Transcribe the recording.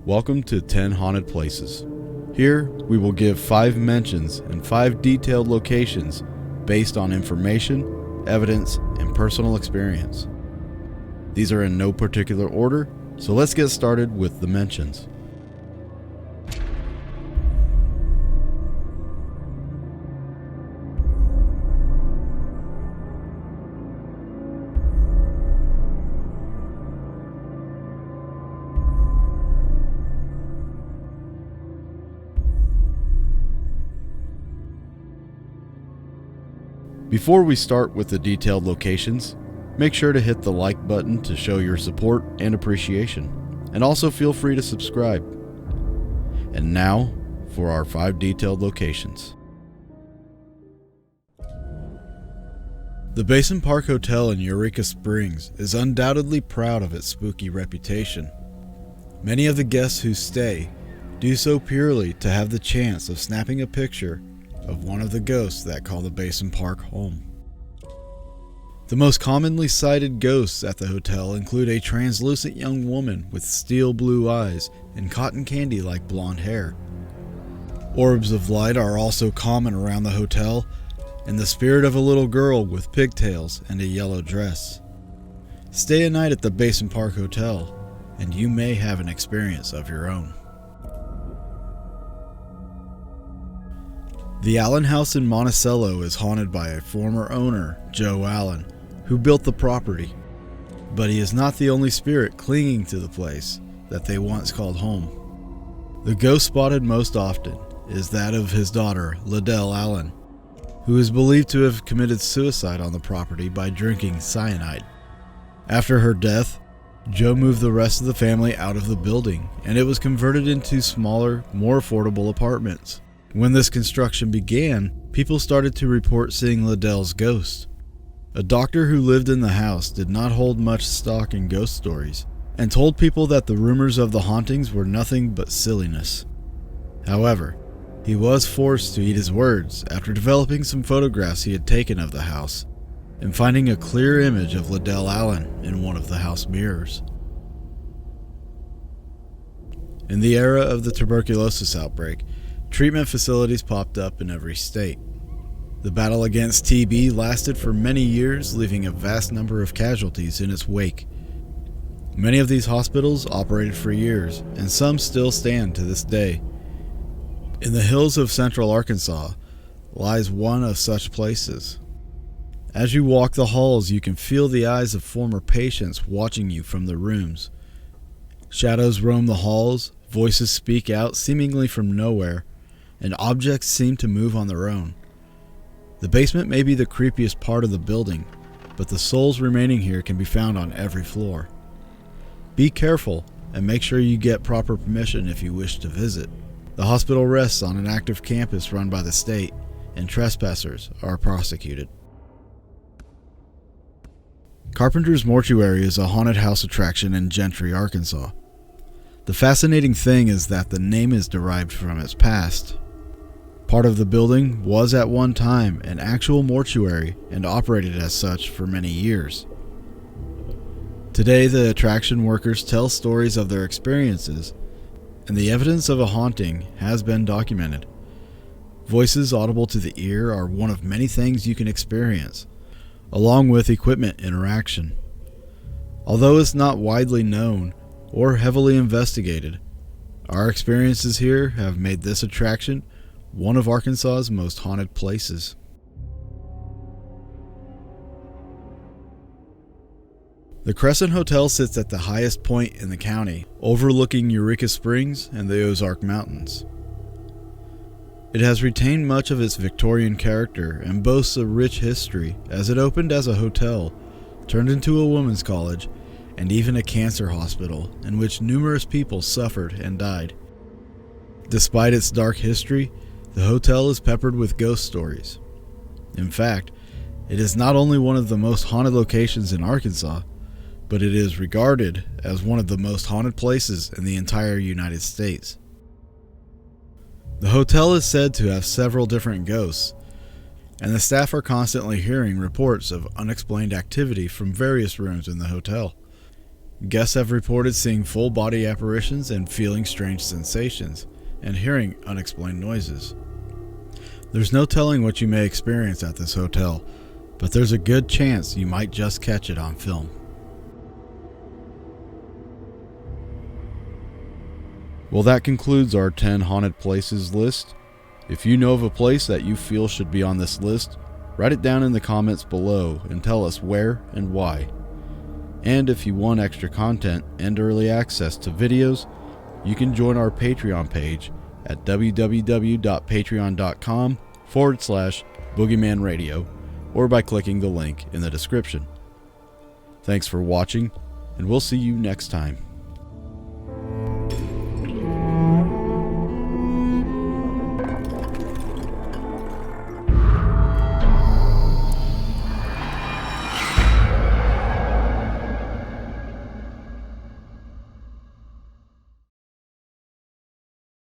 Welcome to 10 Haunted Places. Here, we will give 5 mentions and 5 detailed locations based on information, evidence, and personal experience. These are in no particular order, so let's get started with the mentions. Before we start with the detailed locations, make sure to hit the like button to show your support and appreciation, and also feel free to subscribe. And now, for our 5 detailed locations. The Basin Park Hotel in Eureka Springs is undoubtedly proud of its spooky reputation. Many of the guests who stay do so purely to have the chance of snapping a picture of one of the ghosts that call the Basin Park home. The most commonly cited ghosts at the hotel include a translucent young woman with steel blue eyes and cotton candy-like blonde hair. Orbs of light are also common around the hotel, and the spirit of a little girl with pigtails and a yellow dress. Stay a night at the Basin Park Hotel, and you may have an experience of your own. The Allen House in Monticello is haunted by a former owner, Joe Allen, who built the property. But he is not the only spirit clinging to the place that they once called home. The ghost spotted most often is that of his daughter, Liddell Allen, who is believed to have committed suicide on the property by drinking cyanide. After her death, Joe moved the rest of the family out of the building, and it was converted into smaller, more affordable apartments. When this construction began, people started to report seeing Liddell's ghost. A doctor who lived in the house did not hold much stock in ghost stories, and told people that the rumors of the hauntings were nothing but silliness. However, he was forced to eat his words after developing some photographs he had taken of the house, and finding a clear image of Liddell Allen in one of the house mirrors. In the era of the tuberculosis outbreak, treatment facilities popped up in every state. The battle against TB lasted for many years, leaving a vast number of casualties in its wake. Many of these hospitals operated for years, and some still stand to this day. In the hills of central Arkansas lies one of such places. As you walk the halls, you can feel the eyes of former patients watching you from the rooms. Shadows roam the halls, voices speak out seemingly from nowhere, and objects seem to move on their own. The basement may be the creepiest part of the building, but the souls remaining here can be found on every floor. Be careful and make sure you get proper permission if you wish to visit. The hospital rests on an active campus run by the state, and trespassers are prosecuted. Carpenter's Mortuary is a haunted house attraction in Gentry, Arkansas. The fascinating thing is that the name is derived from its past. Part of the building was at one time an actual mortuary and operated as such for many years. Today, the attraction workers tell stories of their experiences, and the evidence of a haunting has been documented. Voices audible to the ear are one of many things you can experience, along with equipment interaction. Although it's not widely known or heavily investigated, our experiences here have made this attraction one of Arkansas's most haunted places. The Crescent Hotel sits at the highest point in the county, overlooking Eureka Springs and the Ozark Mountains. It has retained much of its Victorian character and boasts a rich history, as it opened as a hotel, turned into a women's college, and even a cancer hospital in which numerous people suffered and died. Despite its dark history, the hotel is peppered with ghost stories. In fact, it is not only one of the most haunted locations in Arkansas, but it is regarded as one of the most haunted places in the entire United States. The hotel is said to have several different ghosts, and the staff are constantly hearing reports of unexplained activity from various rooms in the hotel. Guests have reported seeing full-body apparitions and feeling strange sensations, and hearing unexplained noises. There's no telling what you may experience at this hotel, but there's a good chance you might just catch it on film. Well, that concludes our 10 haunted places list. If you know of a place that you feel should be on this list, write it down in the comments below and tell us where and why. And if you want extra content and early access to videos, you can join our Patreon page at www.patreon.com/Boogeyman Radio or by clicking the link in the description. Thanks for watching, and we'll see you next time.